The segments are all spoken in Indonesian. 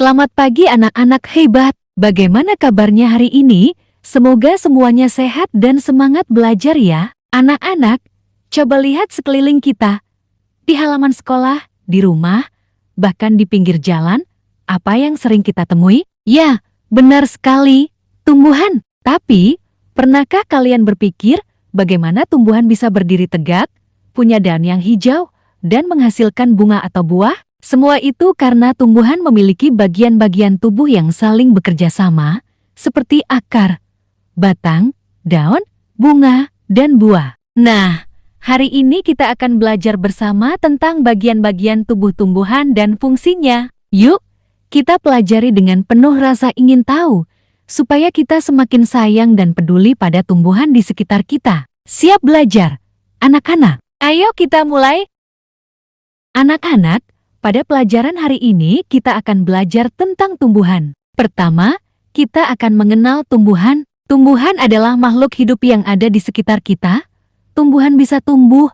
Selamat pagi anak-anak hebat. Bagaimana kabarnya hari ini? Semoga semuanya sehat dan semangat belajar ya. Anak-anak, coba lihat sekeliling kita. Di halaman sekolah, di rumah, bahkan di pinggir jalan, apa yang sering kita temui? Ya, benar sekali, tumbuhan. Tapi, pernahkah kalian berpikir bagaimana tumbuhan bisa berdiri tegak, punya daun yang hijau, dan menghasilkan bunga atau buah? Semua itu karena tumbuhan memiliki bagian-bagian tubuh yang saling bekerja sama, seperti akar, batang, daun, bunga, dan buah. Nah, hari ini kita akan belajar bersama tentang bagian-bagian tubuh tumbuhan dan fungsinya. Yuk, kita pelajari dengan penuh rasa ingin tahu, supaya kita semakin sayang dan peduli pada tumbuhan di sekitar kita. Siap belajar, anak-anak? Ayo kita mulai. Anak-anak, pada pelajaran hari ini kita akan belajar tentang tumbuhan. Pertama, kita akan mengenal tumbuhan. Tumbuhan adalah makhluk hidup yang ada di sekitar kita. Tumbuhan bisa tumbuh,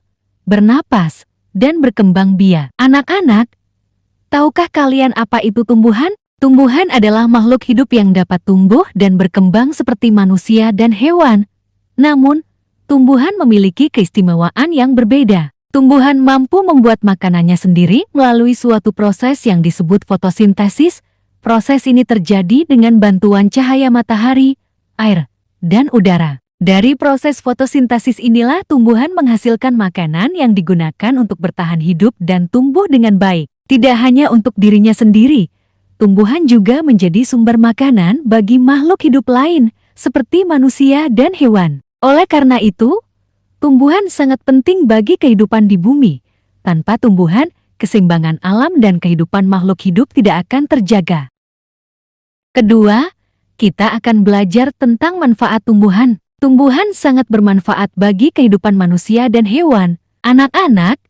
bernapas, dan berkembang biak. Anak-anak, tahukah kalian apa itu tumbuhan? Tumbuhan adalah makhluk hidup yang dapat tumbuh dan berkembang seperti manusia dan hewan. Namun, tumbuhan memiliki keistimewaan yang berbeda. Tumbuhan mampu membuat makanannya sendiri melalui suatu proses yang disebut fotosintesis. Proses ini terjadi dengan bantuan cahaya matahari, air, dan udara. Dari proses fotosintesis inilah tumbuhan menghasilkan makanan yang digunakan untuk bertahan hidup dan tumbuh dengan baik. Tidak hanya untuk dirinya sendiri, tumbuhan juga menjadi sumber makanan bagi makhluk hidup lain, seperti manusia dan hewan. Oleh karena itu, tumbuhan sangat penting bagi kehidupan di bumi. Tanpa tumbuhan, keseimbangan alam dan kehidupan makhluk hidup tidak akan terjaga. Kedua, kita akan belajar tentang manfaat tumbuhan. Tumbuhan sangat bermanfaat bagi kehidupan manusia dan hewan. Anak-anak,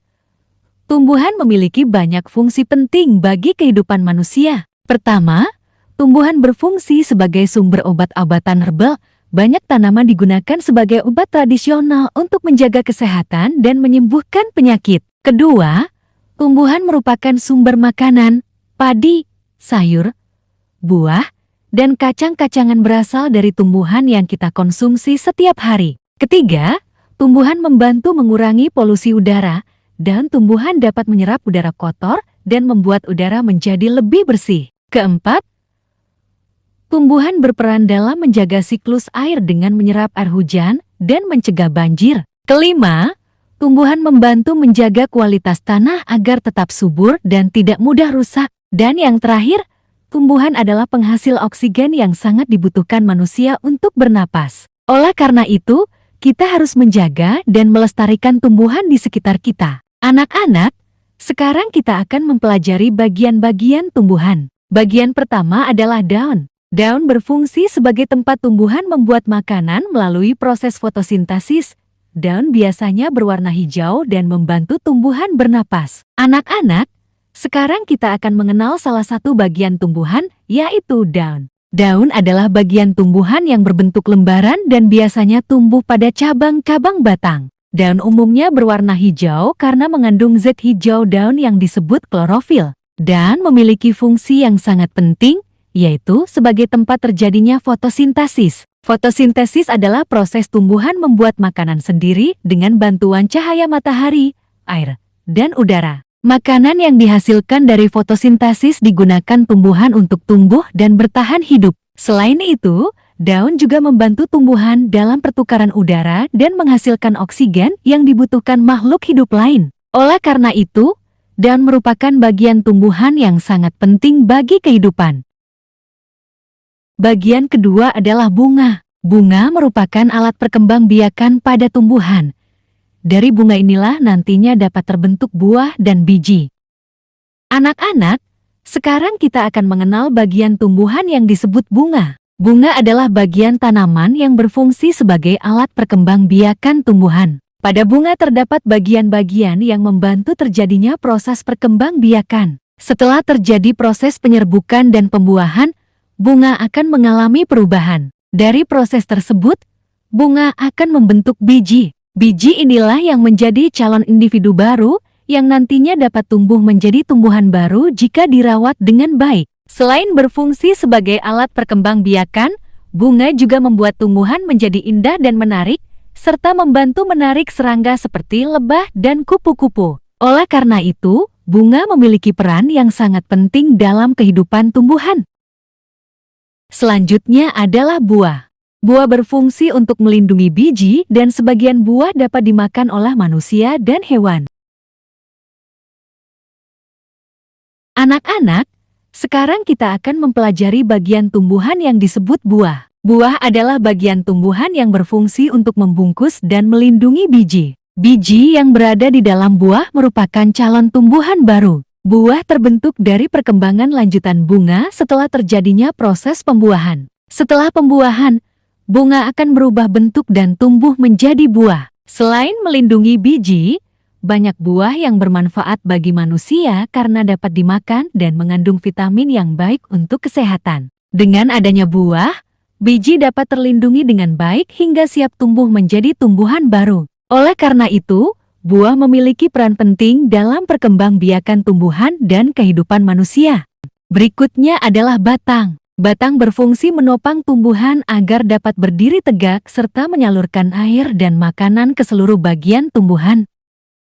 tumbuhan memiliki banyak fungsi penting bagi kehidupan manusia. Pertama, tumbuhan berfungsi sebagai sumber obat-obatan herbal. Banyak tanaman digunakan sebagai obat tradisional untuk menjaga kesehatan dan menyembuhkan penyakit. Kedua, tumbuhan merupakan sumber makanan. Padi, sayur, buah, dan kacang-kacangan berasal dari tumbuhan yang kita konsumsi setiap hari. Ketiga, tumbuhan membantu mengurangi polusi udara, dan tumbuhan dapat menyerap udara kotor dan membuat udara menjadi lebih bersih. Keempat, tumbuhan berperan dalam menjaga siklus air dengan menyerap air hujan dan mencegah banjir. Kelima, tumbuhan membantu menjaga kualitas tanah agar tetap subur dan tidak mudah rusak. Dan yang terakhir, tumbuhan adalah penghasil oksigen yang sangat dibutuhkan manusia untuk bernapas. Oleh karena itu, kita harus menjaga dan melestarikan tumbuhan di sekitar kita. Anak-anak, sekarang kita akan mempelajari bagian-bagian tumbuhan. Bagian pertama adalah daun. Daun berfungsi sebagai tempat tumbuhan membuat makanan melalui proses fotosintesis. Daun biasanya berwarna hijau dan membantu tumbuhan bernapas. Anak-anak, sekarang kita akan mengenal salah satu bagian tumbuhan, yaitu daun. Daun adalah bagian tumbuhan yang berbentuk lembaran dan biasanya tumbuh pada cabang-cabang batang. Daun umumnya berwarna hijau karena mengandung zat hijau daun yang disebut klorofil, dan memiliki fungsi yang sangat penting, yaitu sebagai tempat terjadinya fotosintesis. Fotosintesis adalah proses tumbuhan membuat makanan sendiri dengan bantuan cahaya matahari, air, dan udara. Makanan yang dihasilkan dari fotosintesis digunakan tumbuhan untuk tumbuh dan bertahan hidup. Selain itu, daun juga membantu tumbuhan dalam pertukaran udara dan menghasilkan oksigen yang dibutuhkan makhluk hidup lain. Oleh karena itu, daun merupakan bagian tumbuhan yang sangat penting bagi kehidupan. Bagian kedua adalah bunga. Bunga merupakan alat perkembangbiakan pada tumbuhan. Dari bunga inilah nantinya dapat terbentuk buah dan biji. Anak-anak, sekarang kita akan mengenal bagian tumbuhan yang disebut bunga. Bunga adalah bagian tanaman yang berfungsi sebagai alat perkembangbiakan tumbuhan. Pada bunga terdapat bagian-bagian yang membantu terjadinya proses perkembangbiakan. Setelah terjadi proses penyerbukan dan pembuahan, bunga akan mengalami perubahan. Dari proses tersebut, bunga akan membentuk biji. Biji inilah yang menjadi calon individu baru yang nantinya dapat tumbuh menjadi tumbuhan baru jika dirawat dengan baik. Selain berfungsi sebagai alat perkembangbiakan, bunga juga membuat tumbuhan menjadi indah dan menarik, serta membantu menarik serangga seperti lebah dan kupu-kupu. Oleh karena itu, bunga memiliki peran yang sangat penting dalam kehidupan tumbuhan. Selanjutnya adalah buah. Buah berfungsi untuk melindungi biji dan sebagian buah dapat dimakan oleh manusia dan hewan. Anak-anak, sekarang kita akan mempelajari bagian tumbuhan yang disebut buah. Buah adalah bagian tumbuhan yang berfungsi untuk membungkus dan melindungi biji. Biji yang berada di dalam buah merupakan calon tumbuhan baru. Buah terbentuk dari perkembangan lanjutan bunga setelah terjadinya proses pembuahan. Setelah pembuahan, bunga akan berubah bentuk dan tumbuh menjadi buah. Selain melindungi biji, banyak buah yang bermanfaat bagi manusia karena dapat dimakan dan mengandung vitamin yang baik untuk kesehatan. Dengan adanya buah, biji dapat terlindungi dengan baik hingga siap tumbuh menjadi tumbuhan baru. Oleh karena itu, buah memiliki peran penting dalam perkembangbiakan tumbuhan dan kehidupan manusia. Berikutnya adalah batang. Batang berfungsi menopang tumbuhan agar dapat berdiri tegak serta menyalurkan air dan makanan ke seluruh bagian tumbuhan.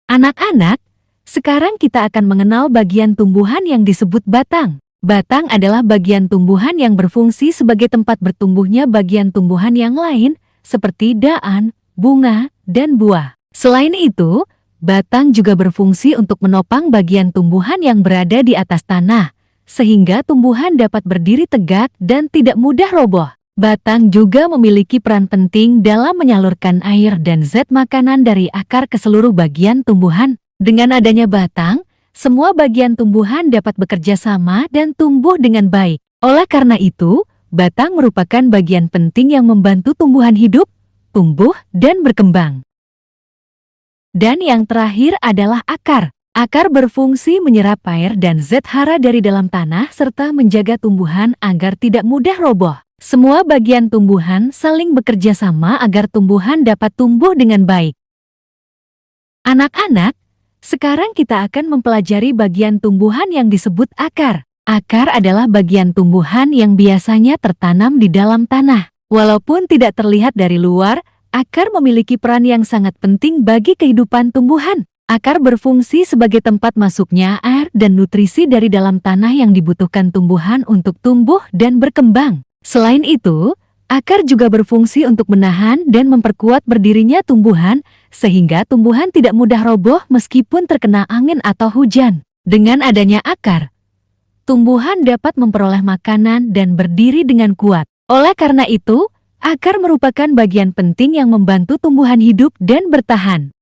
Anak-anak, sekarang kita akan mengenal bagian tumbuhan yang disebut batang. Batang adalah bagian tumbuhan yang berfungsi sebagai tempat bertumbuhnya bagian tumbuhan yang lain, seperti daun, bunga, dan buah. Selain itu, batang juga berfungsi untuk menopang bagian tumbuhan yang berada di atas tanah, sehingga tumbuhan dapat berdiri tegak dan tidak mudah roboh. Batang juga memiliki peran penting dalam menyalurkan air dan zat makanan dari akar ke seluruh bagian tumbuhan. Dengan adanya batang, semua bagian tumbuhan dapat bekerja sama dan tumbuh dengan baik. Oleh karena itu, batang merupakan bagian penting yang membantu tumbuhan hidup, tumbuh, dan berkembang. Dan yang terakhir adalah akar. Akar berfungsi menyerap air dan zat hara dari dalam tanah serta menjaga tumbuhan agar tidak mudah roboh. Semua bagian tumbuhan saling bekerja sama agar tumbuhan dapat tumbuh dengan baik. Anak-anak, sekarang kita akan mempelajari bagian tumbuhan yang disebut akar. Akar adalah bagian tumbuhan yang biasanya tertanam di dalam tanah. Walaupun tidak terlihat dari luar, akar memiliki peran yang sangat penting bagi kehidupan tumbuhan. Akar berfungsi sebagai tempat masuknya air dan nutrisi dari dalam tanah yang dibutuhkan tumbuhan untuk tumbuh dan berkembang. Selain itu, akar juga berfungsi untuk menahan dan memperkuat berdirinya tumbuhan, sehingga tumbuhan tidak mudah roboh meskipun terkena angin atau hujan. Dengan adanya akar, tumbuhan dapat memperoleh makanan dan berdiri dengan kuat. Oleh karena itu, akar merupakan bagian penting yang membantu tumbuhan hidup dan bertahan.